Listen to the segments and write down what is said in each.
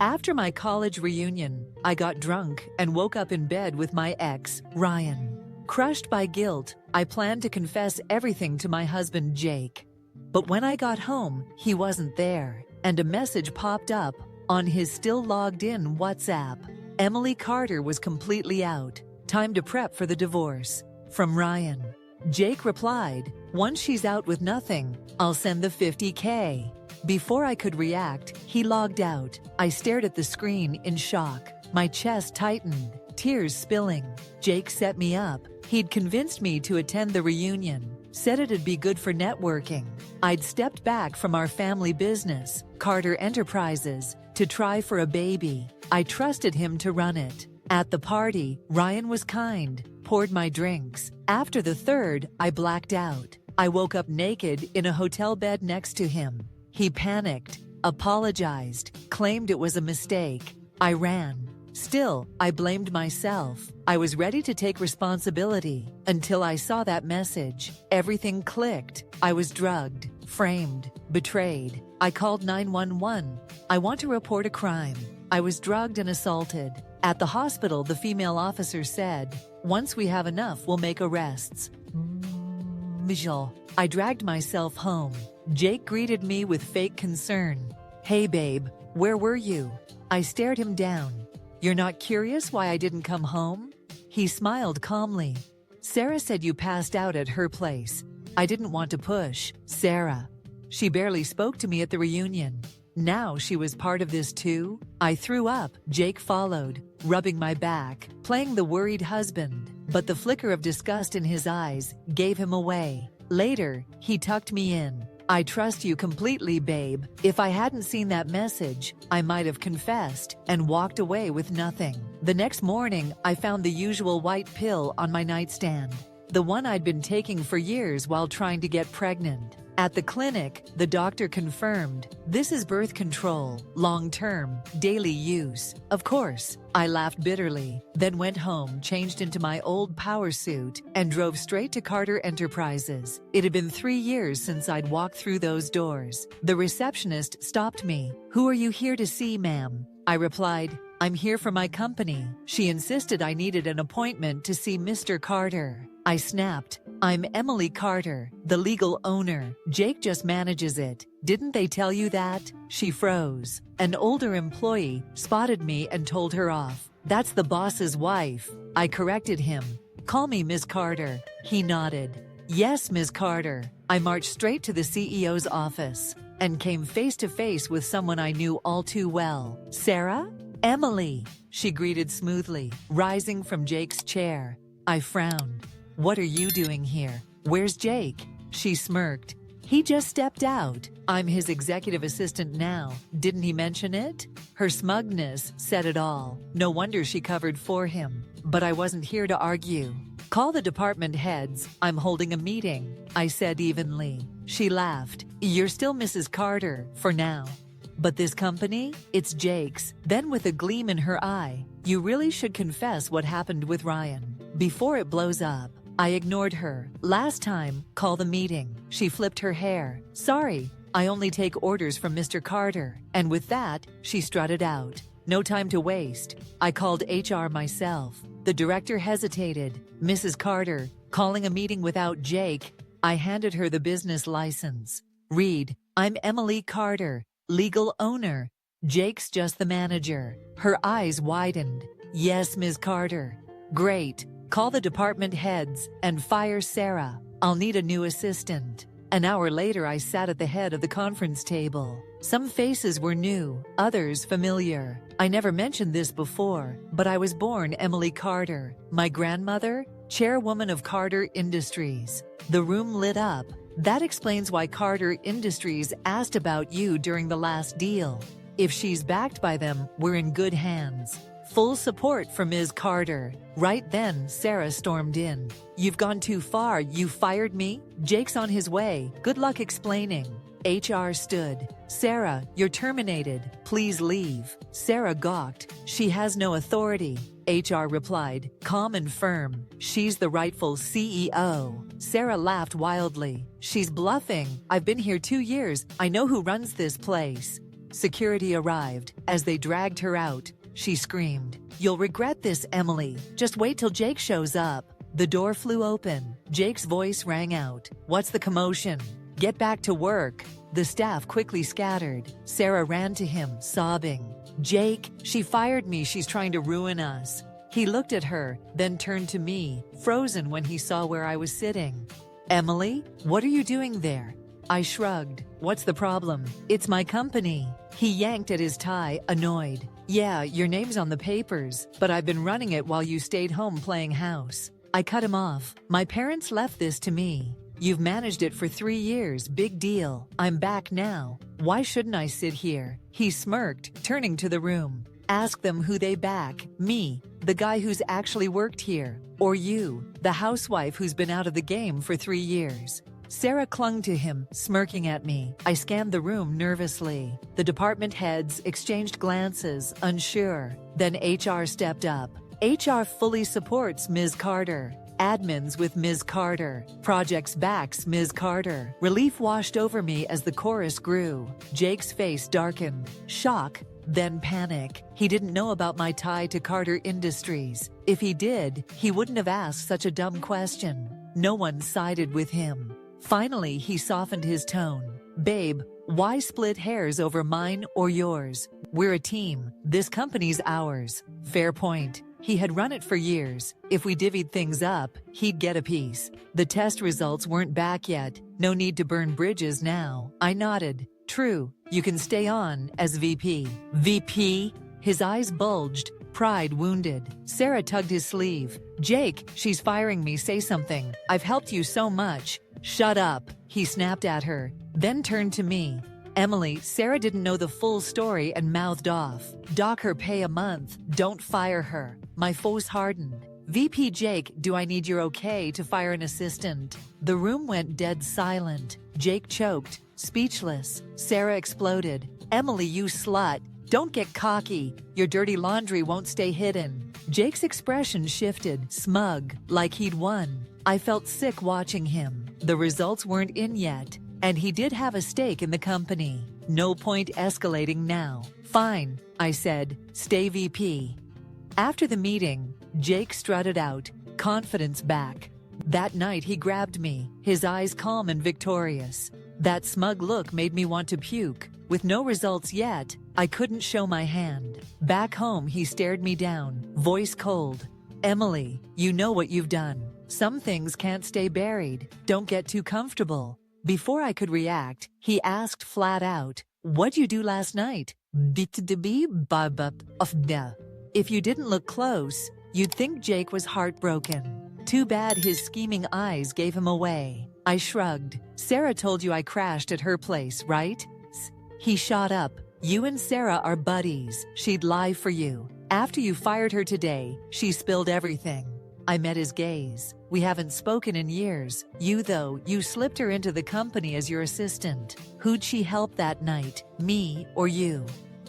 After my college reunion, I got drunk and woke up in bed with my ex, Ryan. Crushed by guilt, I planned to confess everything to my husband, Jake. But when I got home, he wasn't there, and a message popped up on his still logged in WhatsApp. Emily Carter was completely out. Time to prep for the divorce. From Ryan. Jake replied, "Once she's out with nothing, I'll send the $50K. Before I could react, he logged out. I stared at the screen in shock. My chest tightened, tears spilling. Jake set me up. He'd convinced me to attend the reunion, said it'd be good for networking. I'd stepped back from our family business, Carter Enterprises, to try for a baby. I trusted him to run it. At the party, Ryan was kind, poured my drinks. After the third, I blacked out. I woke up naked in a hotel bed next to him. He panicked, apologized, claimed it was a mistake. I ran. Still, I blamed myself. I was ready to take responsibility until I saw that message. Everything clicked. I was drugged, framed, betrayed. I called 911. I want to report a crime. I was drugged and assaulted. At the hospital, the female officer said, "Once we have enough, we'll make arrests." I dragged myself home. Jake greeted me with fake concern. "Hey babe, where were you?" I stared him down. "You're not curious why I didn't come home?" He smiled calmly. "Sarah said you passed out at her place. I didn't want to push Sarah. She barely spoke to me at the reunion. Now she was part of this too?" I threw up. Jake followed, rubbing my back, playing the worried husband. But the flicker of disgust in his eyes gave him away. Later, he tucked me in. "I trust you completely, babe. If I hadn't seen that message, I might have confessed and walked away with nothing." The next morning, I found the usual white pill on my nightstand, the one I'd been taking for years while trying to get pregnant. At the clinic, the doctor confirmed, "This is birth control, long-term, daily use." Of course, I laughed bitterly, then went home, changed into my old power suit, and drove straight to Carter Enterprises. It had been 3 years since I'd walked through those doors. The receptionist stopped me. "Who are you here to see, ma'am?" I replied, "I'm here for my company." She insisted I needed an appointment to see Mr. Carter. I snapped, "I'm Emily Carter, the legal owner. Jake just manages it. Didn't they tell you that?" She froze. An older employee spotted me and told her off. "That's the boss's wife." I corrected him. "Call me Miss Carter." He nodded. "Yes, Ms. Carter." I marched straight to the CEO's office and came face to face with someone I knew all too well. "Sarah?" "Emily," she greeted smoothly, rising from Jake's chair. I frowned. "What are you doing here? Where's Jake?" She smirked. "He just stepped out. I'm his executive assistant now. Didn't he mention it?" Her smugness said it all. No wonder she covered for him. But I wasn't here to argue. "Call the department heads. I'm holding a meeting," I said evenly. She laughed. "You're still Mrs. Carter, for now. But this company? It's Jake's." Then with a gleam in her eye, "You really should confess what happened with Ryan before it blows up." I ignored her. "Last time, call the meeting." She flipped her hair. "Sorry, I only take orders from Mr. Carter." And with that, she strutted out. No time to waste. I called HR myself. The director hesitated. "Mrs. Carter, calling a meeting without Jake." I handed her the business license. "Read, I'm Emily Carter, legal owner. Jake's just the manager." Her eyes widened. "Yes, Ms. Carter." "Great. Call the department heads and fire Sarah. I'll need a new assistant." An hour later, I sat at the head of the conference table. Some faces were new, others familiar. I never mentioned this before, but I was born Emily Carter. My grandmother, chairwoman of Carter Industries. The room lit up. "That explains why Carter Industries asked about you during the last deal. If she's backed by them, we're in good hands. Full support for Ms. Carter." Right then, Sarah stormed in. "You've gone too far. You fired me? Jake's on his way. Good luck explaining." HR stood. "Sarah, you're terminated. Please leave." Sarah gawked. "She has no authority." HR replied, calm and firm. "She's the rightful CEO." Sarah laughed wildly. "She's bluffing. I've been here 2 years. I know who runs this place." Security arrived. As they dragged her out, she screamed, "You'll regret this, Emily. Just wait till Jake shows up." The door flew open. Jake's voice rang out. "What's the commotion? Get back to work." The staff quickly scattered. Sarah ran to him, sobbing. "Jake, she fired me. She's trying to ruin us." He looked at her, then turned to me, frozen when he saw where I was sitting. "Emily, what are you doing there?" I shrugged. "What's the problem? It's my company." He yanked at his tie, annoyed. "Yeah, your name's on the papers, but I've been running it while you stayed home playing house." I cut him off. "My parents left this to me. You've managed it for 3 years, big deal. I'm back now. Why shouldn't I sit here?" He smirked, turning to the room. "Ask them who they back, me, the guy who's actually worked here, or you, the housewife who's been out of the game for 3 years. Sarah clung to him, smirking at me. I scanned the room nervously. The department heads exchanged glances, unsure. Then HR stepped up. HR fully supports Ms. Carter. Admins with Ms. Carter. Projects backs Ms. Carter. Relief washed over me as the chorus grew. Jake's face darkened. Shock, then panic. He didn't know about my tie to Carter Industries. If he did, he wouldn't have asked such a dumb question. No one sided with him. Finally, he softened his tone. "Babe, why split hairs over mine or yours? We're a team. This company's ours." Fair point. He had run it for years. If we divvied things up, he'd get a piece. The test results weren't back yet. No need to burn bridges now. I nodded. "True, you can stay on as VP." "VP?" His eyes bulged, pride wounded. Sarah tugged his sleeve. "Jake, she's firing me. Say something. I've helped you so much." "Shut up," he snapped at her, then turned to me. "Emily, Sarah didn't know the full story and mouthed off. Dock her pay a month. Don't fire her." My face hardened. "VP Jake, do I need your okay to fire an assistant?" The room went dead silent. Jake choked, speechless. Sarah exploded. "Emily, you slut. Don't get cocky. Your dirty laundry won't stay hidden." Jake's expression shifted, smug, like he'd won. I felt sick watching him. The results weren't in yet, and he did have a stake in the company. No point escalating now. "Fine," I said. "Stay VP." After the meeting, Jake strutted out, confidence back. That night he grabbed me, his eyes calm and victorious. That smug look made me want to puke. With no results yet, I couldn't show my hand. Back home he stared me down, voice cold. "Emily, you know what you've done. Some things can't stay buried. Don't get too comfortable." Before I could react, he asked flat out, "What'd you do last night?" If you didn't look close, you'd think Jake was heartbroken. Too bad his scheming eyes gave him away. I shrugged. "Sarah told you I crashed at her place, right?" He shot up. "You and Sarah are buddies. She'd lie for you. After you fired her today, she spilled everything." I met his gaze. "We haven't spoken in years. You though, you slipped her into the company as your assistant. Who'd she help that night, me or you?"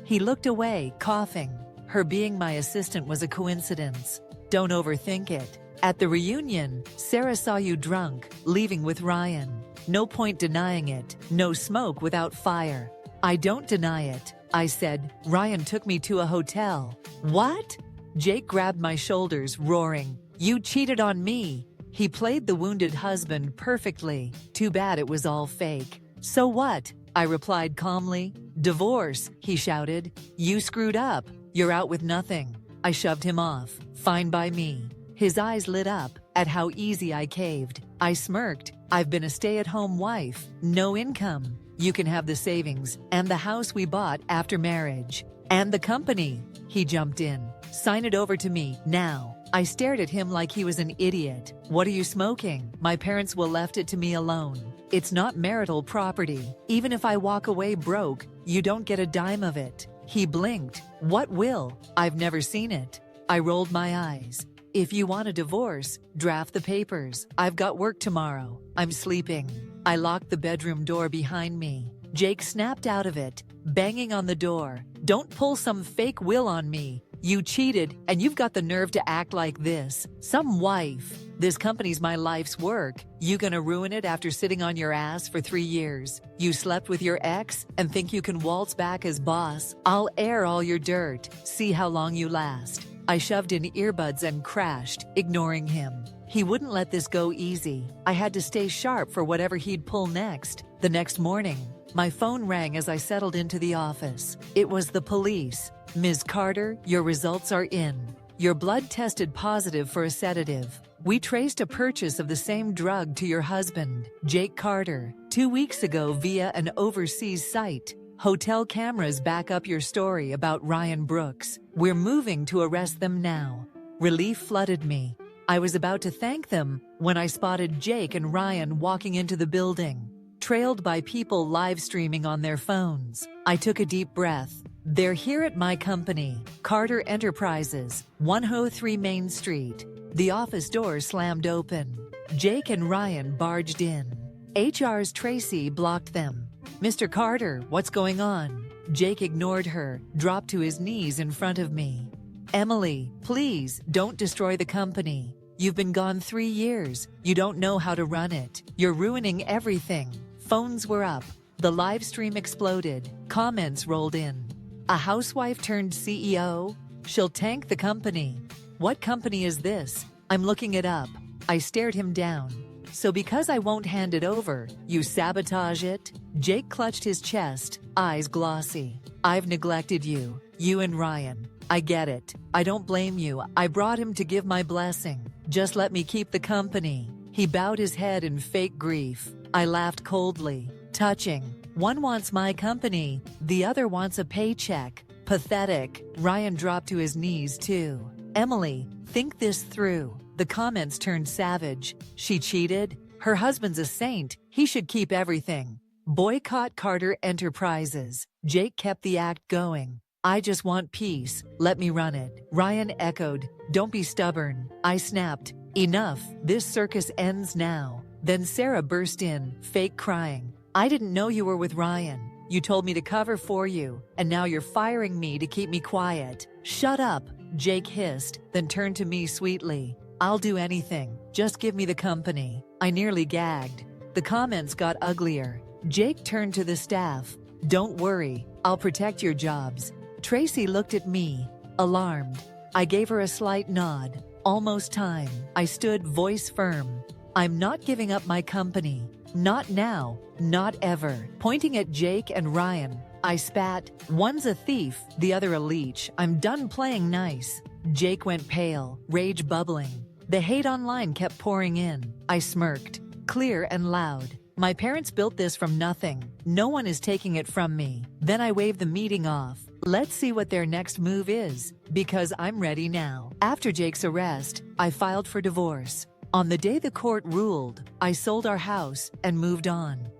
He looked away, coughing. "Her being my assistant was a coincidence. Don't overthink it. At the reunion, Sarah saw you drunk, leaving with Ryan. No point denying it. No smoke without fire." "I don't deny it," I said. "Ryan took me to a hotel." "What?" Jake grabbed my shoulders, roaring. "You cheated on me." He played the wounded husband perfectly. Too bad it was all fake. "So what?" I replied calmly. "Divorce," he shouted. "You screwed up. You're out with nothing." I shoved him off. "Fine by me." His eyes lit up at how easy I caved. I smirked. "I've been a stay-at-home wife. No income. You can have the savings and the house we bought after marriage. And the company." He jumped in. "Sign it over to me, now." I stared at him like he was an idiot. "What are you smoking?" "My parents will left it to me alone. It's not marital property. Even if I walk away broke, you don't get a dime of it." He blinked. "What will?" "I've never seen it." I rolled my eyes. "If you want a divorce, draft the papers. I've got work tomorrow. I'm sleeping." I locked the bedroom door behind me. Jake snapped out of it, banging on the door. "Don't pull some fake will on me. You cheated, and you've got the nerve to act like this. Some wife. This company's my life's work. You gonna ruin it after sitting on your ass for 3 years? You slept with your ex and think you can waltz back as boss? I'll air all your dirt. See how long you last. I shoved in earbuds and crashed, ignoring him. He wouldn't let this go easy. I had to stay sharp for whatever he'd pull next. The next morning, my phone rang as I settled into the office. It was the police. Ms. Carter, your results are in. Your blood tested positive for a sedative. We traced a purchase of the same drug to your husband, Jake Carter, 2 weeks ago via an overseas site. Hotel cameras back up your story about Ryan Brooks. We're moving to arrest them now. Relief flooded me. I was about to thank them when I spotted Jake and Ryan walking into the building, trailed by people live streaming on their phones. I took a deep breath. They're here at my company, Carter Enterprises, 103 Main Street. The office door slammed open. Jake and Ryan barged in. HR's Tracy blocked them. Mr. Carter, what's going on? Jake ignored her, dropped to his knees in front of me. Emily, please, don't destroy the company. You've been gone 3 years. You don't know how to run it. You're ruining everything. Phones were up. The live stream exploded. Comments rolled in. A housewife-turned-CEO? She'll tank the company. What company is this? I'm looking it up. I stared him down. So because I won't hand it over, you sabotage it? Jake clutched his chest, eyes glossy. I've neglected you. You and Ryan. I get it. I don't blame you. I brought him to give my blessing. Just let me keep the company. He bowed his head in fake grief. I laughed coldly. Touching. One wants my company. The other wants a paycheck. Pathetic. Ryan dropped to his knees too. Emily, think this through. The comments turned savage. She cheated? Her husband's a saint. He should keep everything. Boycott Carter Enterprises. Jake kept the act going. I just want peace. Let me run it. Ryan echoed. Don't be stubborn. I snapped. Enough. This circus ends now. Then Sarah burst in, fake crying. I didn't know you were with Ryan. You told me to cover for you, and now you're firing me to keep me quiet. Shut up, Jake hissed, then turned to me sweetly. I'll do anything. Just give me the company. I nearly gagged. The comments got uglier. Jake turned to the staff. Don't worry. I'll protect your jobs. Tracy looked at me, alarmed. I gave her a slight nod. Almost time. I stood, voice firm. I'm not giving up my company. Not now. Not ever. Pointing at Jake and Ryan, I spat. One's a thief, the other a leech. I'm done playing nice. Jake went pale, rage bubbling. The hate online kept pouring in. I smirked. Clear and loud. My parents built this from nothing. No one is taking it from me. Then I waved the meeting off. Let's see what their next move is, because I'm ready now. After Jake's arrest, I filed for divorce. On the day the court ruled, I sold our house and moved on,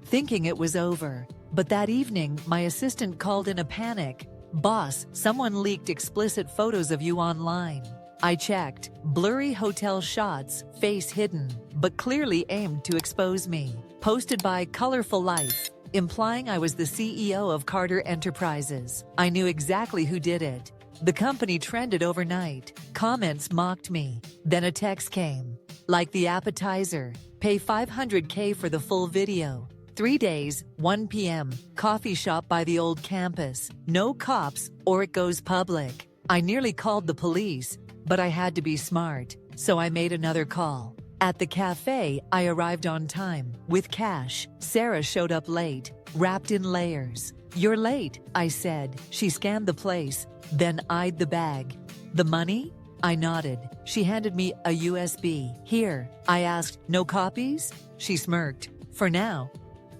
thinking it was over. But that evening, my assistant called in a panic. Boss, someone leaked explicit photos of you online. I checked. Blurry hotel shots, face hidden, but clearly aimed to expose me. Posted by Colorful Life, implying I was the CEO of Carter Enterprises. I knew exactly who did it. The company trended overnight. Comments mocked me. Then a text came. Like the appetizer. Pay $500K for the full video. 3 days, 1 p.m., coffee shop by the old campus. No cops, or it goes public. I nearly called the police, but I had to be smart, so I made another call. At the cafe, I arrived on time, with cash. Sarah showed up late, wrapped in layers. You're late, I said. She scanned the place, then eyed the bag. The money? I nodded. She handed me a USB. Here. I asked, no copies? She smirked. For now.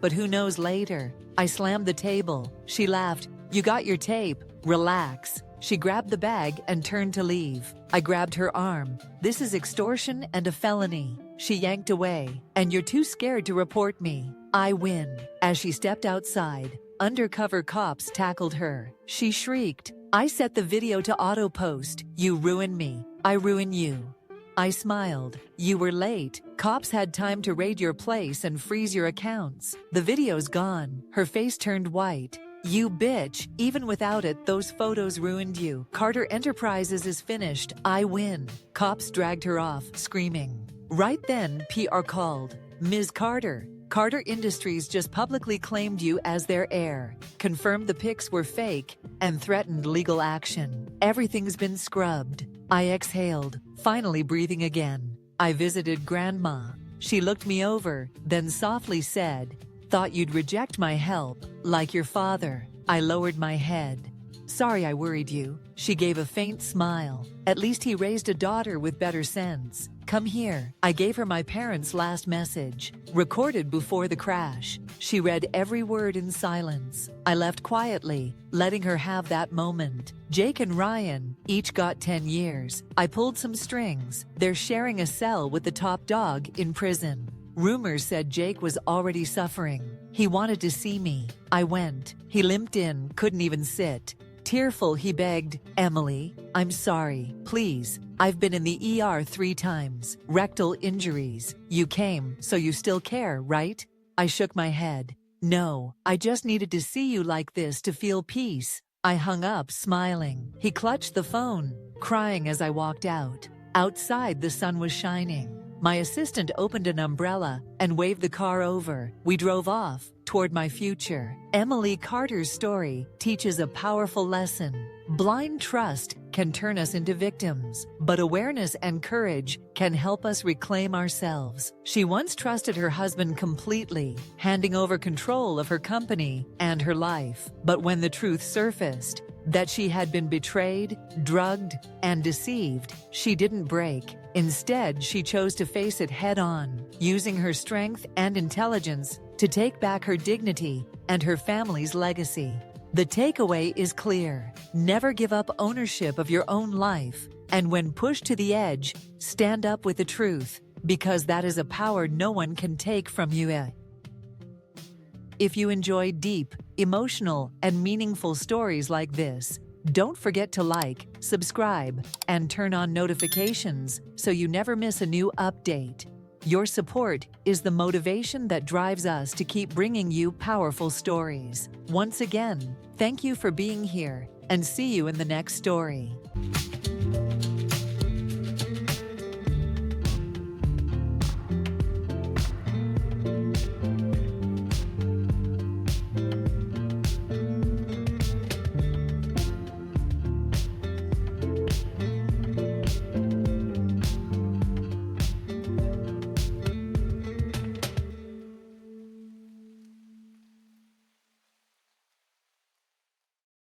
But who knows later? I slammed the table. She laughed. You got your tape. Relax. She grabbed the bag and turned to leave. I grabbed her arm. This is extortion and a felony. She yanked away. And you're too scared to report me. I win. As she stepped outside, undercover cops tackled her. She shrieked. I set the video to auto-post. You ruin me. I ruin you. I smiled. You were late. Cops had time to raid your place and freeze your accounts. The video's gone. Her face turned white. You bitch, even without it, those photos ruined you. Carter Enterprises is finished. I win. Cops dragged her off, screaming. Right then, PR called. Ms. Carter, Carter Industries just publicly claimed you as their heir, confirmed the pics were fake, and threatened legal action. Everything's been scrubbed. I exhaled, finally breathing again. I visited Grandma. She looked me over, then softly said, "Thought you'd reject my help, like your father." I lowered my head. "Sorry I worried you." She gave a faint smile. "At least he raised a daughter with better sense. Come here." I gave her my parents' last message, recorded before the crash. She read every word in silence. I left quietly, letting her have that moment. Jake and Ryan each got 10 years. I pulled some strings. They're sharing a cell with the top dog in prison. Rumors said Jake was already suffering. He wanted to see me. I went. He limped in, couldn't even sit. Tearful, he begged, "Emily, I'm sorry. Please. I've been in the ER 3 times. Rectal injuries. You came, so you still care, right?" I shook my head. "No, I just needed to see you like this to feel peace." I hung up, smiling. He clutched the phone, crying as I walked out. Outside, the sun was shining. My assistant opened an umbrella and waved the car over. We drove off, toward my future. Emily Carter's story teaches a powerful lesson. Blind trust can turn us into victims, but awareness and courage can help us reclaim ourselves. She once trusted her husband completely, handing over control of her company and her life. But when the truth surfaced, that she had been betrayed, drugged, and deceived, she didn't break. Instead, she chose to face it head-on, using her strength and intelligence to take back her dignity and her family's legacy. The takeaway is clear. Never give up ownership of your own life, and when pushed to the edge, stand up with the truth, because that is a power no one can take from you. If you enjoy deep, emotional, and meaningful stories like this, don't forget to like, subscribe, and turn on notifications so you never miss a new update. Your support is the motivation that drives us to keep bringing you powerful stories. Once again, thank you for being here, and see you in the next story.